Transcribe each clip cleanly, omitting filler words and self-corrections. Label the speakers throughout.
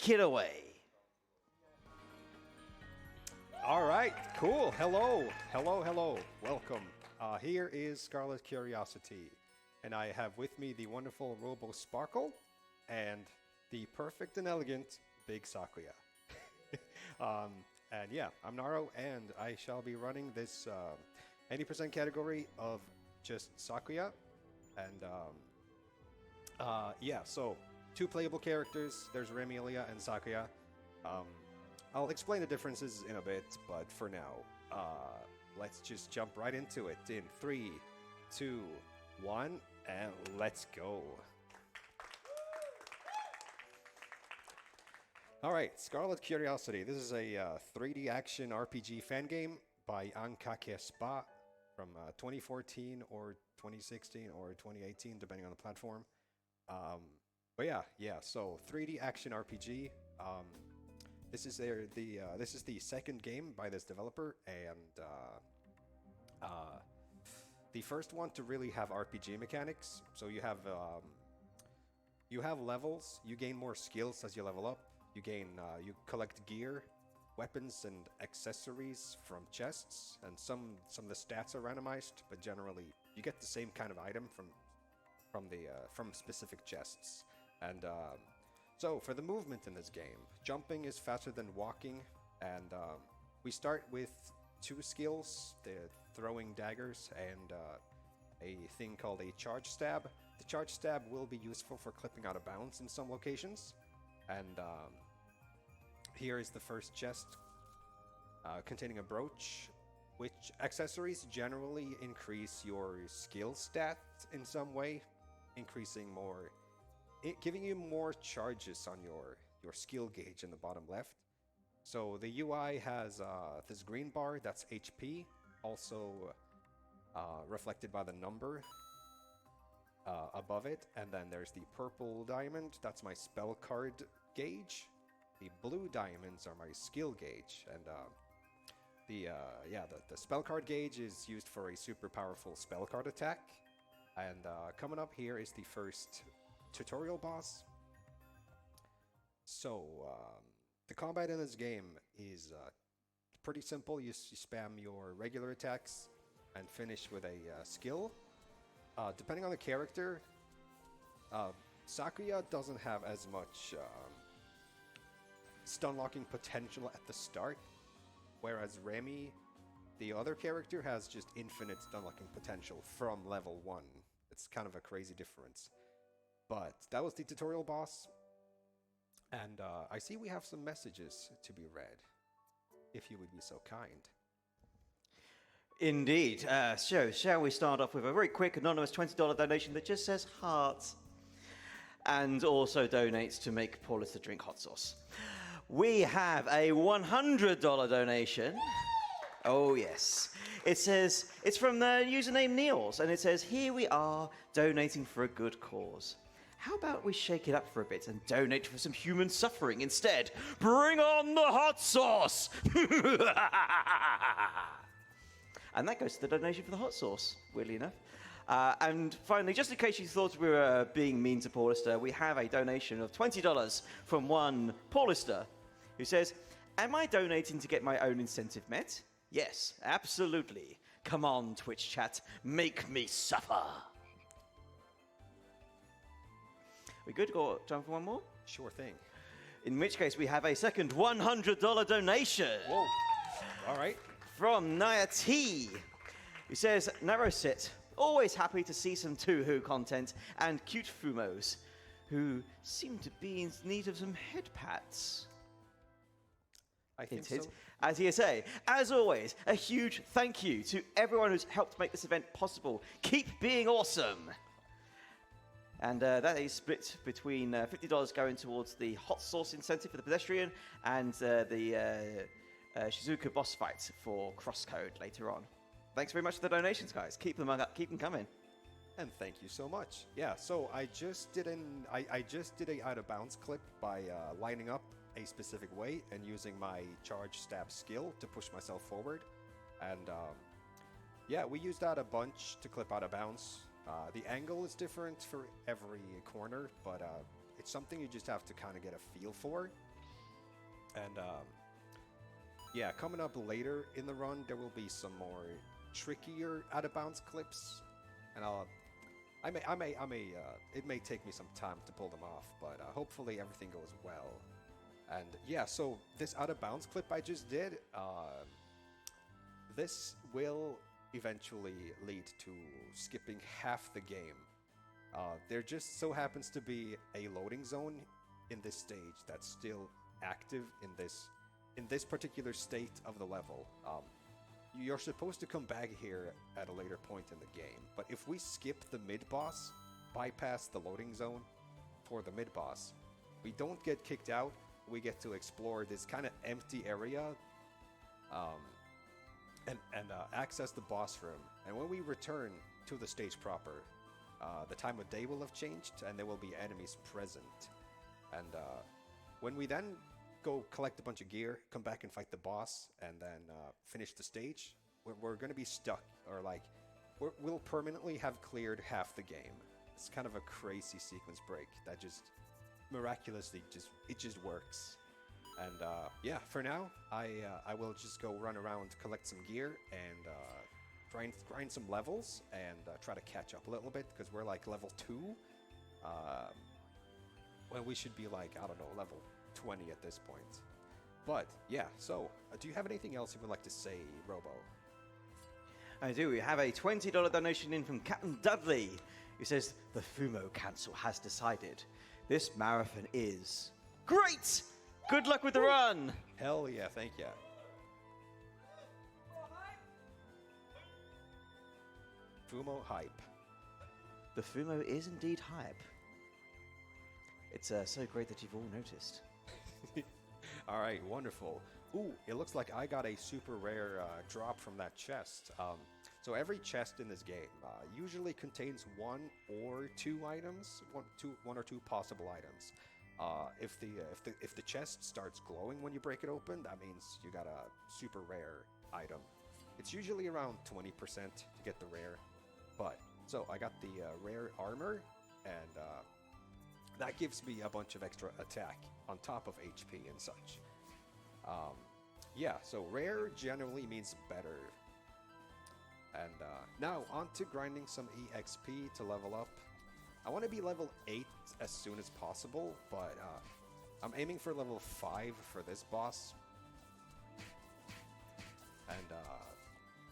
Speaker 1: take it away.
Speaker 2: All right, cool. Hello. Welcome. Here is Scarlet Curiosity, and I have with me the wonderful Robo Sparkle and the perfect and elegant Big Sakuya. And yeah, I'm Naro, and I shall be running this 80% category of just Sakuya. And yeah, so 2 playable characters. There's Remilia and Sakuya. I'll explain the differences in a bit, but for now, let's just jump right into it in 3, 2, 1, and let's go. All right, Scarlet Curiosity. This is a 3D action RPG fan game by Ankake Spa from 2014 or 2016 or 2018, depending on the platform. But yeah. So 3D action RPG. This is the second game by this developer, and the first one to really have RPG mechanics. So you have levels. You gain more skills as you level up. You collect gear, weapons, and accessories from chests, and some of the stats are randomized, but generally you get the same kind of item from specific chests. And so for the movement in this game, jumping is faster than walking, and we start with 2 skills: the throwing daggers and a thing called a charge stab. The charge stab will be useful for clipping out of bounds in some locations. And here is the first chest containing a brooch, which accessories generally increase your skill stat in some way, giving you more charges on your skill gauge in the bottom left. So the UI has this green bar, that's HP, also reflected by the number above it, and then there's the purple diamond, that's my spell card gauge. The blue diamonds are my skill gauge, and the spell card gauge is used for a super powerful spell card attack. And coming up here is the first tutorial boss. So the combat in this game is pretty simple. You spam your regular attacks and finish with a skill. Depending on the character, Sakuya doesn't have as much stun locking potential at the start, whereas Remy, the other character, has just infinite stun locking potential from level 1. It's kind of a crazy difference. But that was the tutorial boss, and I see we have some messages to be read, if you would be so kind.
Speaker 1: Indeed. So, shall we start off with a very quick anonymous $20 donation that just says heart, and also donates to make Paulus drink hot sauce. We have a $100 donation. Oh, yes. It says, it's from the username Niels, and it says, here we are, donating for a good cause. How about we shake it up for a bit and donate for some human suffering instead? Bring on the hot sauce! And that goes to the donation for the hot sauce, weirdly enough. And finally, just in case you thought we were being mean to Paulister, we have a donation of $20 from one Paulister, who says, am I donating to get my own incentive met? Yes, absolutely. Come on, Twitch chat, make me suffer. We good? Go time for one more?
Speaker 2: Sure thing.
Speaker 1: In which case, we have a second $100 donation.
Speaker 2: Whoa. All right.
Speaker 1: From Naya T, who says, Naro sit, always happy to see some Touhou content and cute Fumos, who seem to be in need of some head pats.
Speaker 2: I think so.
Speaker 1: As ESA, as always, a huge thank you to everyone who's helped make this event possible. Keep being awesome. And that is split between $50 going towards the hot sauce incentive for the pedestrian and the Shizuka boss fight for crosscode later on. Thanks very much for the donations, guys. Keep them coming.
Speaker 2: And thank you so much. Yeah, so I just did a out of bounds clip by lining up a specific way and using my charge stab skill to push myself forward. And yeah, we used that a bunch to clip out of bounds. The angle is different for every corner, but it's something you just have to kind of get a feel for. And yeah, coming up later in the run, there will be some more trickier out of bounds clips, and it may take me some time to pull them off, but hopefully everything goes well. And yeah, so this out of bounds clip I just did, this will eventually lead to skipping half the game. There just so happens to be a loading zone in this stage that's still active in this particular state of the level. You're supposed to come back here at a later point in the game, but if we skip the mid-boss, bypass the loading zone for the mid-boss, we don't get kicked out, we get to explore this kind of empty area and access the boss room. And when we return to the stage proper, the time of day will have changed and there will be enemies present. And when we then go collect a bunch of gear, come back and fight the boss, and then finish the stage, we're going to be stuck, or like, we'll permanently have cleared half the game. It's kind of a crazy sequence break that just miraculously just works. And yeah, for now, I will just go run around, collect some gear, and grind some levels, and try to catch up a little bit, because we're like level 2. When we should be like, I don't know, level 20 at this point. But yeah, so do you have anything else you would like to say, Robo?
Speaker 1: I do. We have a $20 donation in from Captain Dudley, who says the Fumo Council has decided this marathon is great. Good luck with the run.
Speaker 2: Hell yeah, thank you. Fumo hype.
Speaker 1: The Fumo is indeed hype. It's so great that you've all noticed.
Speaker 2: All right, wonderful. Ooh, it looks like I got a super rare drop from that chest. So every chest in this game usually contains one or two items, one or two possible items. If the chest starts glowing when you break it open, that means you got a super rare item. It's usually around 20% to get the rare. But so I got the rare armor, and that gives me a bunch of extra attack on top of HP and such. Yeah, so rare generally means better. And now on to grinding some EXP to level up. I want to be level 8 as soon as possible, but I'm aiming for level 5 for this boss. And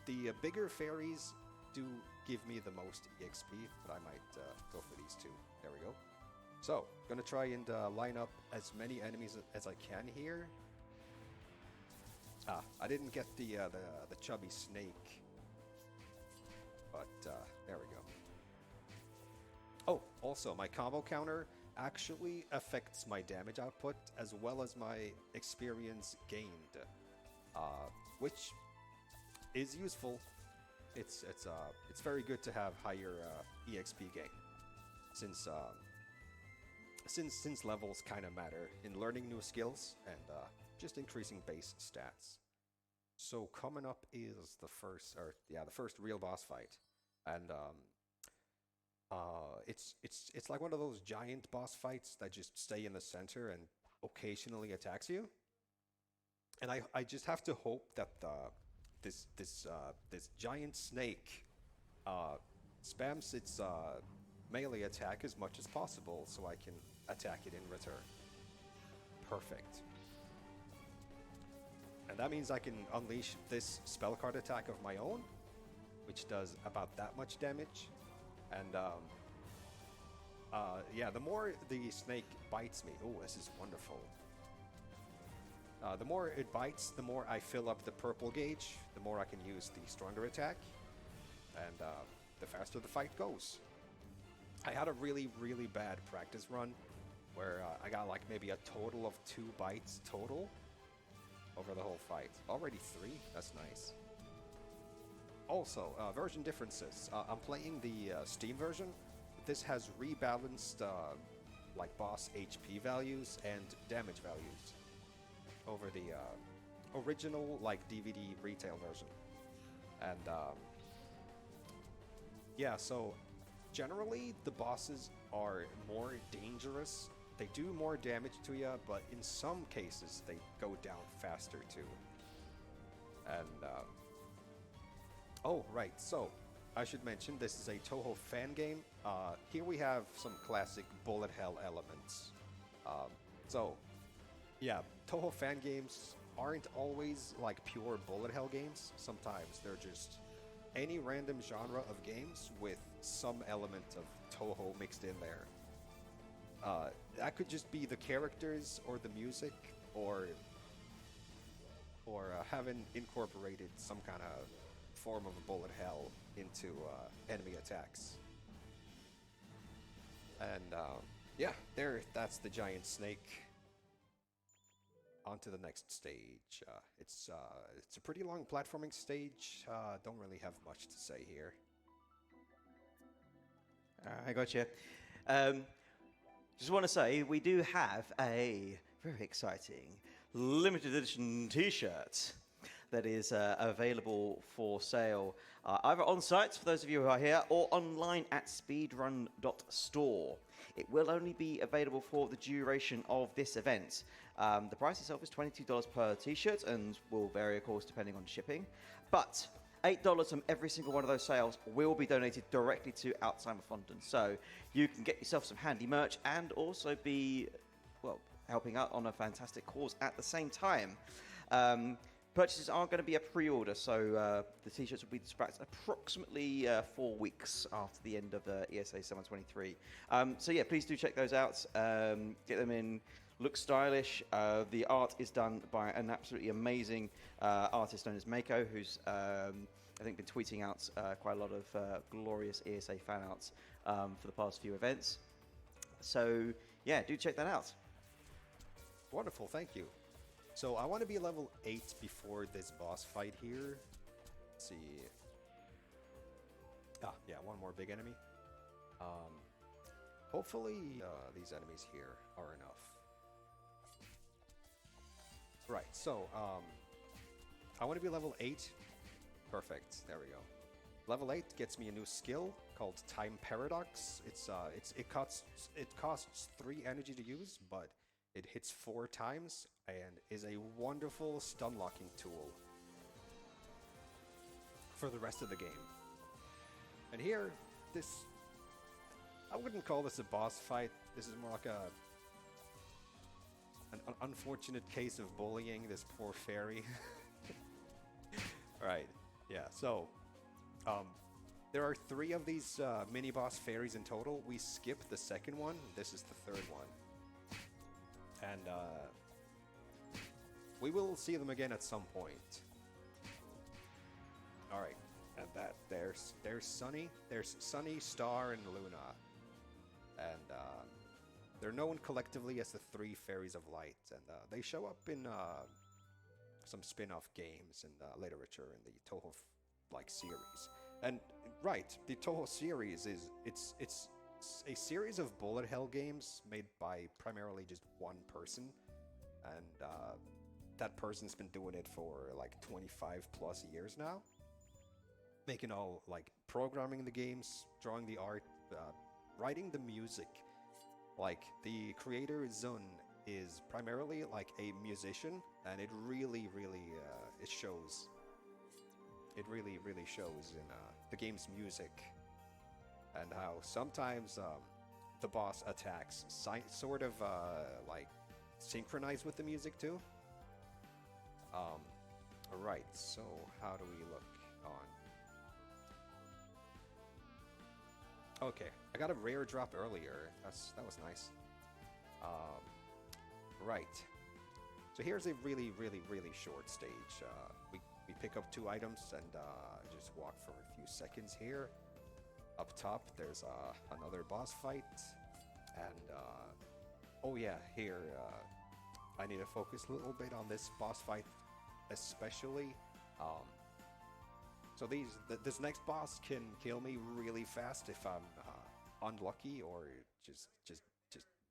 Speaker 2: the bigger fairies do give me the most EXP, but I might go for these two. There we go. So, gonna try and line up as many enemies as I can here. I didn't get the chubby snake, but there we go. Oh, also, my combo counter actually affects my damage output as well as my experience gained, which is useful. It's very good to have higher EXP gain, since levels kind of matter in learning new skills and just increasing base stats. So coming up is the first real boss fight, and it's like one of those giant boss fights that just stay in the center and occasionally attacks you. And I just have to hope that this giant snake spams its melee attack as much as possible so I can attack it in return. Perfect. And that means I can unleash this spell card attack of my own, which does about that much damage. And yeah, the more the snake bites me, oh, this is wonderful. The more it bites, the more I fill up the purple gauge, the more I can use the stronger attack, and the faster the fight goes. I had a really, really bad practice run where I got like maybe a total of 2 bites total over the whole fight. Already 3? That's nice. Also, version differences. I'm playing the Steam version. This has rebalanced like boss HP values and damage values over the original like DVD retail version. And yeah, so generally the bosses are more dangerous they do more damage to you, but in some cases they go down faster too. And oh right, so I should mention this is a Touhou fan game. Here we have some classic bullet hell elements. So yeah, Touhou fan games aren't always like pure bullet hell games. Sometimes they're just any random genre of games with some element of Touhou mixed in there. That could just be the characters or the music or having incorporated some kind of form of a bullet hell into enemy attacks. And yeah, that's the giant snake. On to the next stage. It's a pretty long platforming stage. Don't really have much to say here.
Speaker 1: I gotcha. Just want to say we do have a very exciting limited edition T-shirt that is available for sale either on site for those of you who are here or online at speedrun.store. It will only be available for the duration of this event. The price itself is $22 per T-shirt and will vary, of course, depending on shipping. But $8 from every single one of those sales will be donated directly to Alzheimer Fonden. So you can get yourself some handy merch and also be, well, helping out on a fantastic cause at the same time. Purchases are going to be a pre-order, so the T-shirts will be dispatched approximately 4 weeks after the end of the ESA Summer 23. So yeah, please do check those out. Get them in. Look stylish. The art is done by an absolutely amazing artist known as Mako, who's I think been tweeting out quite a lot of glorious ESA fan arts for the past few events. So yeah, do check that out.
Speaker 2: Wonderful, thank you. So I want to be level 8 before this boss fight here. Let's see. Ah, yeah, one more big enemy. Hopefully these enemies here are enough. Right, so I want to be level 8. Perfect, there we go. Level 8 gets me a new skill called Time Paradox. It costs 3 energy to use, but it hits 4 times and is a wonderful stun locking tool for the rest of the game. And here, I wouldn't call this a boss fight. This is more like an unfortunate case of bullying this poor fairy. Right, yeah, so there are 3 of these mini boss fairies in total. We skipped the second one. This is the third one. And we will see them again at some point. All right, and there's Sunny. There's Sunny, Star, and Luna, and they're known collectively as the 3 Fairies of Light, and they show up in some spin-off games and literature in the Touhou series. And right, the Touhou series it's a series of bullet hell games made by primarily just one person, and that person's been doing it for like 25 plus years now, making all like programming the games, drawing the art, writing the music. Like the creator Zun is primarily like a musician, and it really it shows. It really shows in the game's music. And how sometimes the boss attacks sort of like synchronize with the music too. Alright, so how do we look on? Okay, I got a rare drop earlier. That was nice. Right. So here's a really short stage. We pick up 2 items and just walk for a few seconds here. Up top, there's another boss fight, and oh yeah, here I need to focus a little bit on this boss fight, especially. So this next boss can kill me really fast if I'm unlucky or just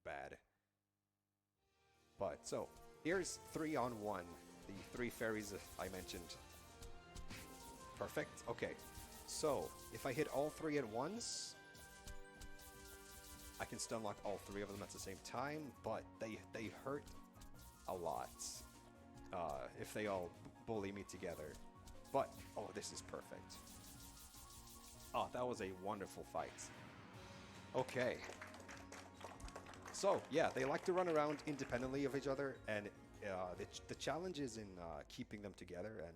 Speaker 2: bad. But so here's 3-on-1, the 3 fairies I mentioned. Perfect. Okay. So, if I hit all 3 at once, I can stun lock all 3 of them at the same time, but they hurt a lot if they all bully me together. But, oh, this is perfect. Oh, that was a wonderful fight. Okay. So, yeah, they like to run around independently of each other, and the challenge is in keeping them together and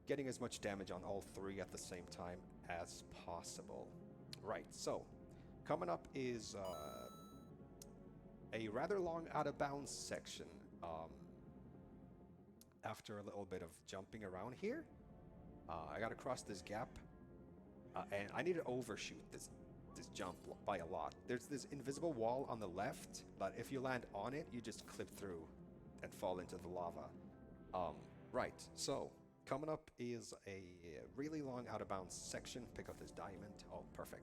Speaker 2: getting as much damage on all 3 at the same time as possible. Right, so, coming up is a rather long out-of-bounds section. After a little bit of jumping around here, I gotta cross this gap, and I need to overshoot this jump by a lot. There's this invisible wall on the left, but if you land on it, you just clip through and fall into the lava. Right, so coming up is a really long out-of-bounds section. Pick up this diamond. Oh, perfect.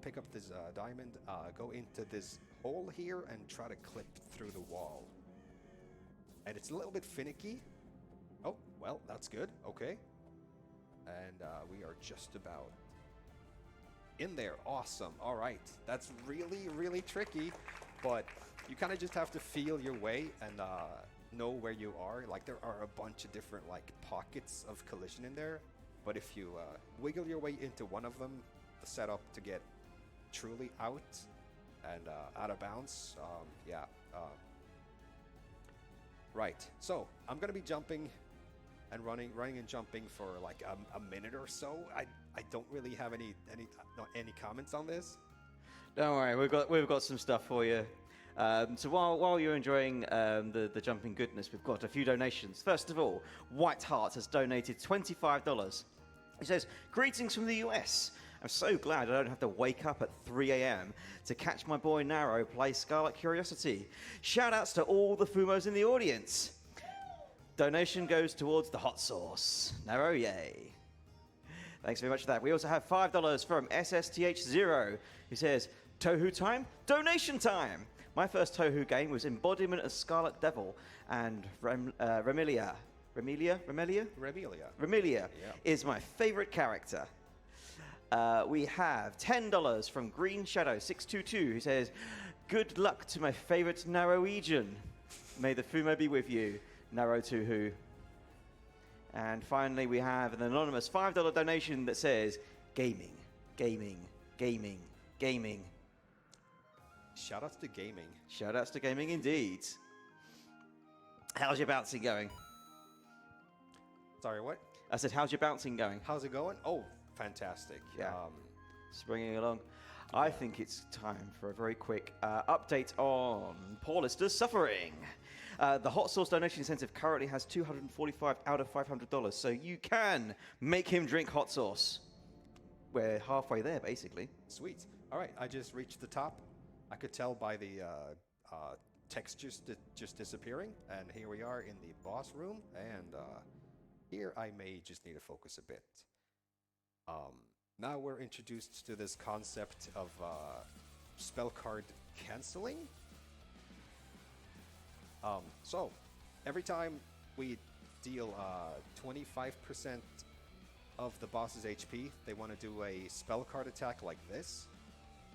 Speaker 2: Pick up this diamond, go into this hole here, and try to clip through the wall. And it's a little bit finicky. Oh, well, that's good. Okay. And we are just about in there. Awesome. All right. That's really, really tricky. But you kind of just have to feel your way and know where you are. Like, there are a bunch of different, like, pockets of collision in there. But if you wiggle your way into one of them, the setup to get truly out and out of bounds, yeah. Right, so I'm gonna be jumping and running and jumping for like a minute or so. I don't really have any comments on this.
Speaker 1: Don't worry, we've got some stuff for you. So while you're enjoying the jumping goodness, we've got a few donations. First of all, White Heart has donated $25. He says, "Greetings from the US. I'm so glad I don't have to wake up at 3 a.m. to catch my boy Naro play Scarlet Curiosity. Shoutouts to all the Fumos in the audience. Donation goes towards the hot sauce. Naro, yay." Thanks very much for that. We also have $5 from SSTH0, who says, "Touhou time? Donation time! My first Touhou game was Embodiment of Scarlet Devil, and Remelia
Speaker 2: Yeah.
Speaker 1: is my favorite character." We have $10 from Green Shadow 622, who says, "Good luck to my favorite Norwegian. May the Fumo be with you, Naro Touhou." And finally, we have an anonymous $5 donation that says, "Gaming, gaming, gaming, gaming."
Speaker 2: Shoutouts to gaming.
Speaker 1: Shoutouts to gaming indeed. How's your bouncing going?
Speaker 2: Sorry, what?
Speaker 1: I said, how's your bouncing going?
Speaker 2: How's it going? Oh, fantastic.
Speaker 1: Yeah. Springing along. I think it's time for a very quick update on Paul Lister's Suffering. The hot sauce donation incentive currently has $245 out of $500, so you can make him drink hot sauce. We're halfway there, basically.
Speaker 2: Sweet. All right, I just reached the top. I could tell by the text just disappearing, and here we are in the boss room, and here I may just need to focus a bit. Now we're introduced to this concept of spell card canceling. So every time we deal 25% of the boss's HP, they want to do a spell card attack like this.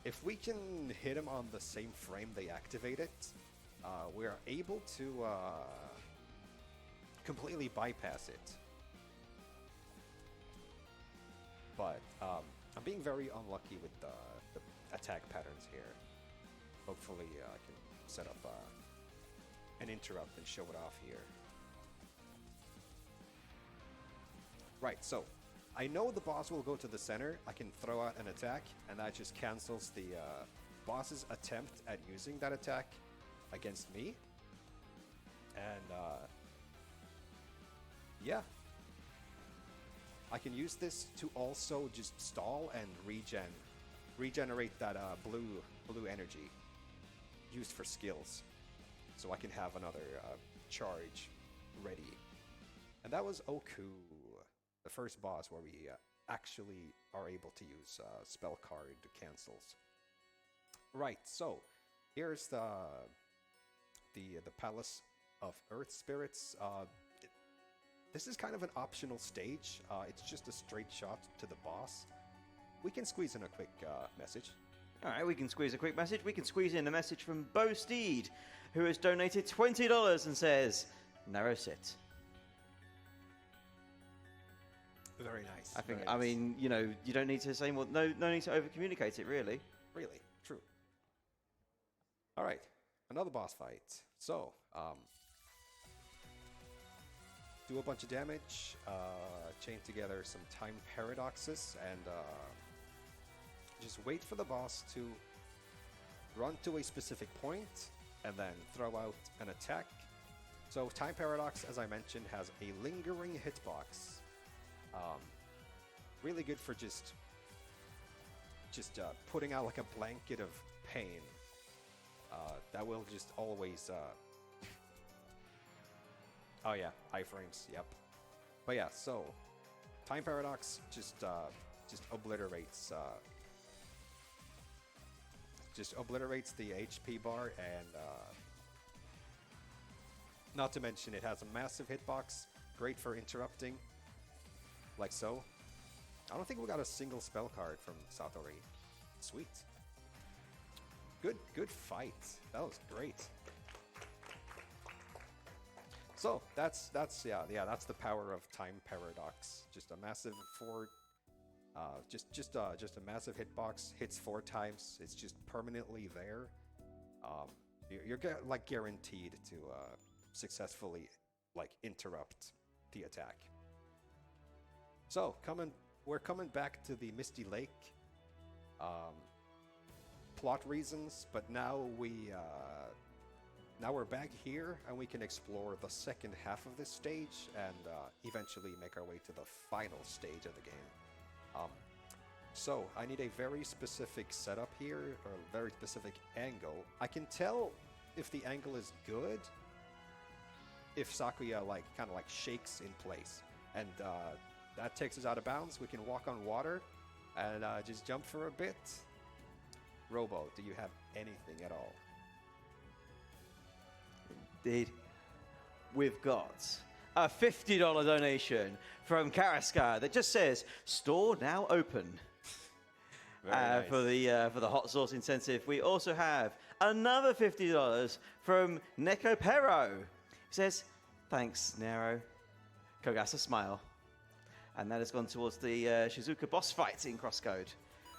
Speaker 2: If we can hit them on the same frame they activate it, we are able to completely bypass it. But I'm being very unlucky with the attack patterns here. Hopefully I can set up an interrupt and show it off here. Right, so I know the boss will go to the center. I can throw out an attack, and that just cancels the boss's attempt at using that attack against me. And yeah. I can use this to also just stall and regenerate that blue energy used for skills, so I can have another charge ready. And that was Oku, the first boss where we actually are able to use spell card cancels. Right, so here's the Palace of Earth Spirits. This is kind of an optional stage. It's just a straight shot to the boss. We can squeeze in a quick message.
Speaker 1: All right, we can squeeze a quick message. We can squeeze in a message from Bo Steed, who has donated $20 and says, Naro sit.
Speaker 2: Very nice.
Speaker 1: I think,
Speaker 2: very
Speaker 1: I
Speaker 2: nice.
Speaker 1: mean, you know, you don't need to say more. No need to over-communicate it, really.
Speaker 2: Really, true. All right, another boss fight. So, do a bunch of damage, chain together some time paradoxes, and just wait for the boss to run to a specific point and then throw out an attack. So time paradox, as I mentioned, has a lingering hitbox. Really good for just putting out like a blanket of pain. That will just always. Oh yeah, iframes. Yep. But yeah, so time paradox just obliterates. Just obliterates the HP bar, and not to mention it has a massive hitbox, great for interrupting, like so. I don't think we got a single spell card from Satori. Sweet. Good fight. That was great. So that's the power of time paradox. Just a massive just a massive hitbox. Hits 4 times. It's just permanently there. You're like guaranteed to successfully like interrupt the attack. So we're coming back to the Misty Lake. Plot reasons, but now we're back here and we can explore the second half of this stage and eventually make our way to the final stage of the game. So I need a very specific setup here, or a very specific angle. I can tell if the angle is good if Sakuya kind of shakes in place, and that takes us out of bounds. We can walk on water and just jump for a bit. Robo, do you have anything at all?
Speaker 1: Indeed. We've got a $50 donation from Karaska that just says, store now open.
Speaker 2: Nice.
Speaker 1: For the hot sauce incentive. We also have another $50 from Neko Pero. He says, thanks, Naro. Kogasa smile. And that has gone towards the Shizuka boss fight in Crosscode.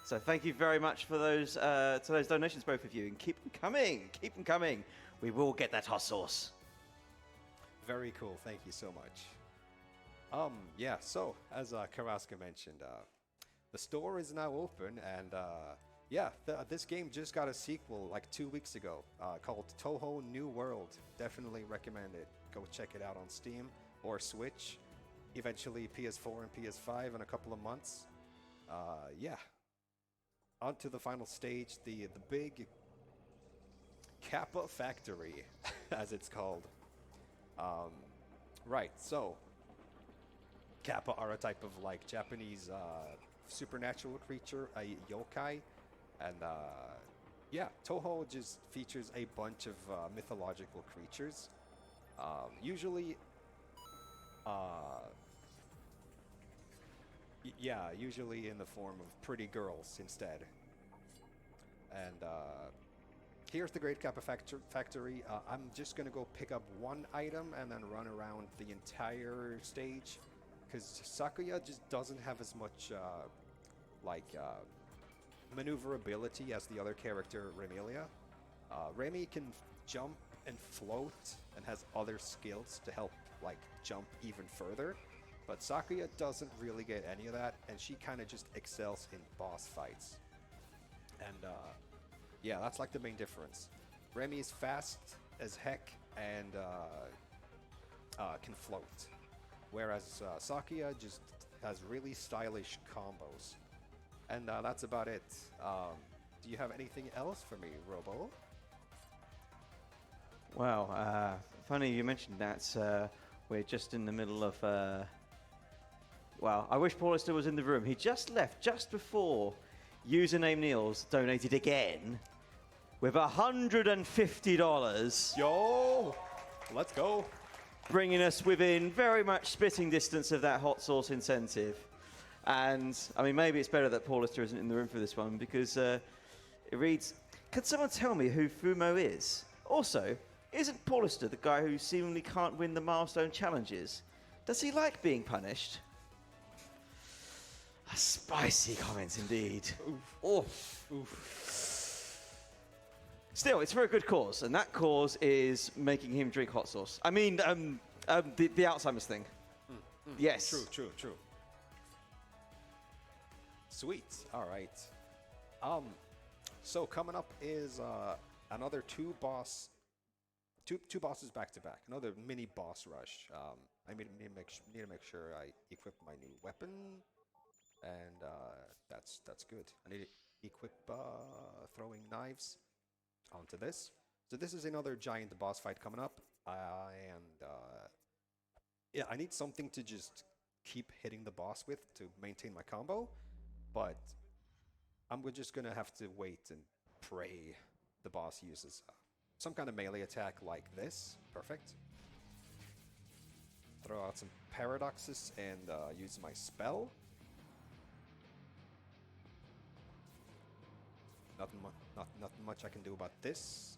Speaker 1: So thank you very much for those to those donations, both of you, and keep them coming. Keep them coming. We will get that hot sauce.
Speaker 2: Very cool. Thank you so much. Yeah. So as Karaska mentioned, the store is now open, and yeah, this game just got a sequel like 2 weeks ago called Touhou New World. Definitely recommend it. Go check it out on Steam or Switch. Eventually PS4 and PS5 in a couple of months. Yeah. On to the final stage, the big Kappa Factory, as it's called. Right, so Kappa are a type of like Japanese supernatural creature, a yokai, and yeah, Touhou just features a bunch of mythological creatures, usually usually in the form of pretty girls instead. And here's the Great Kappa Factory. I'm just gonna go pick up one item and then run around the entire stage, because Sakuya just doesn't have as much maneuverability as the other character, Remilia. Remy can jump and float and has other skills to help like jump even further, but Sakuya doesn't really get any of that, and she kind of just excels in boss fights. And yeah, that's like the main difference. Remy is fast as heck and can float, whereas Sakuya just has really stylish combos. And that's about it. Do you have anything else for me, Robo?
Speaker 1: Wow, funny you mentioned that. We're just in the middle of... well, I wish Paulister was in the room. He just left just before username Niels donated again with $150.
Speaker 2: Yo! Let's go!
Speaker 1: Bringing us within very much spitting distance of that hot sauce incentive. And, I mean, maybe it's better that Paulister isn't in the room for this one, because It reads, can someone tell me who Fumo is? Also, isn't Paulister the guy who seemingly can't win the milestone challenges? Does he like being punished? A spicy comment indeed. Oof. Still, it's for a good cause, and that cause is making him drink hot sauce. I mean, the Alzheimer's thing. Yes.
Speaker 2: True. Sweet. All right. So coming up is another two bosses back to back. Another mini boss rush. I need to make sure I equip my new weapon, and that's good. I need to equip throwing knives onto this. So this is another giant boss fight coming up, and yeah, I need something to just keep hitting the boss with to maintain my combo, but I'm just gonna have to wait and pray the boss uses some kind of melee attack like this. Perfect. Throw out some paradoxes and use my spell. Nothing much I can do about this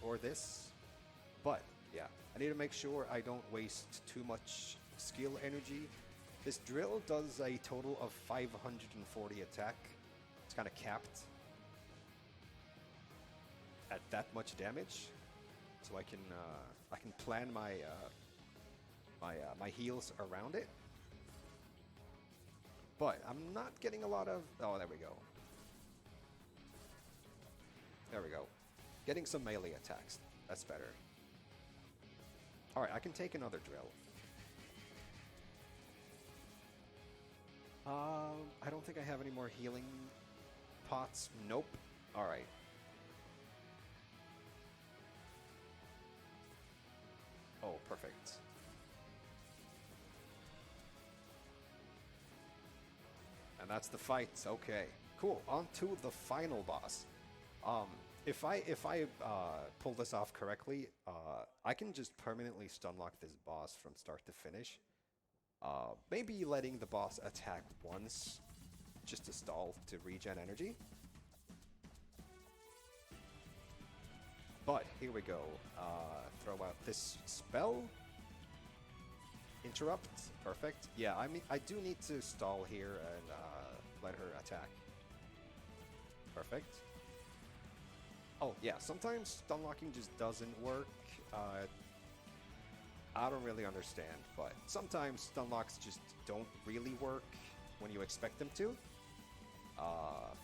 Speaker 2: or this, but yeah, I need to make sure I don't waste too much skill energy. This drill does a total of 540 attack. It's kind of capped at that much damage, so I can plan my my heals around it. But I'm not getting a lot of. Oh, there we go. There we go. Getting some melee attacks. That's better. Alright, I can take another drill. I don't think I have any more healing pots. Nope. Alright. Oh, perfect. And that's the fight. Okay. Cool. On to the final boss. If I pull this off correctly, I can just permanently stunlock this boss from start to finish. Maybe letting the boss attack once, just to stall to regen energy. But here we go. Throw out this spell. Interrupt. Perfect. Yeah, I mean, I do need to stall here and let her attack. Perfect. Oh, yeah, sometimes stunlocking just doesn't work. I don't really understand, but sometimes stunlocks just don't really work when you expect them to.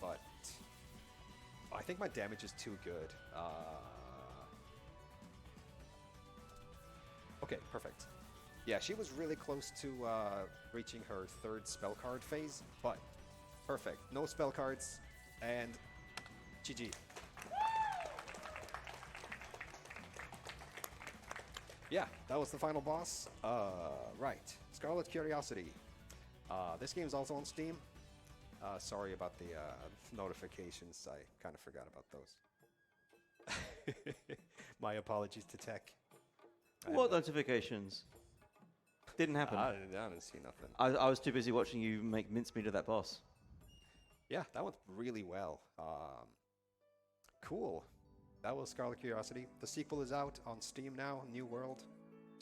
Speaker 2: But I think my damage is too good. Okay, perfect. Yeah, she was really close to reaching her third spell card phase, but perfect. No spell cards, and GG. Yeah, that was the final boss. Right, Scarlet Curiosity. This game's also on Steam. Sorry about the notifications. I kind of forgot about those. My apologies to tech.
Speaker 1: What notifications? Didn't happen.
Speaker 2: I didn't see nothing.
Speaker 1: I was too busy watching you make mincemeat of that boss.
Speaker 2: Yeah, that went really well. Cool. That was Scarlet Curiosity. The sequel is out on Steam now, New World.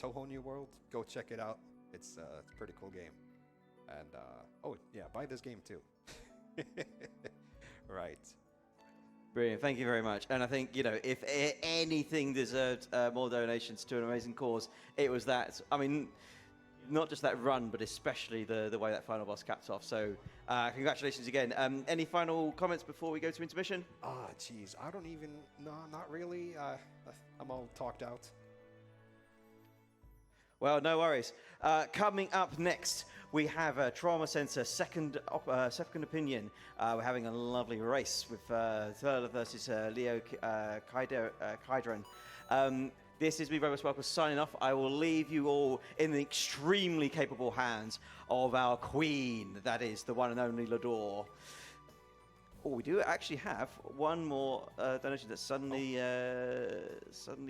Speaker 2: Touhou New World. Go check it out. It's a pretty cool game. And, oh, yeah, buy this game too. Right.
Speaker 1: Brilliant. Thank you very much. And I think, if anything deserved more donations to an amazing cause, it was that. I mean, not just that run, but especially the way that final boss capped off. So, congratulations again. Any final comments before we go to intermission?
Speaker 2: Geez. I don't even... No, not really. I'm all talked out.
Speaker 1: Well, no worries. Coming up next, we have a Trauma Center second opinion. We're having a lovely race with Thurla versus Leo Kydron. This is me, Robert Sparkle, signing off. I will leave you all in the extremely capable hands of our queen. That is the one and only Lador. Oh, we do actually have one more donation that's suddenly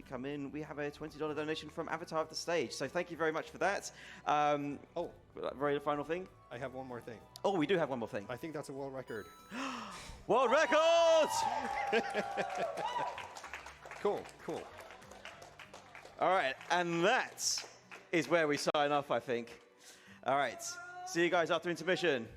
Speaker 1: come in. We have a $20 donation from Avatar of the Stage. So thank you very much for that. Very final thing.
Speaker 2: I have one more thing.
Speaker 1: Oh, we do have one more thing.
Speaker 2: I think that's a world record.
Speaker 1: World record!
Speaker 2: Cool, cool.
Speaker 1: All right, and that is where we sign off, I think. All right, see you guys after intermission.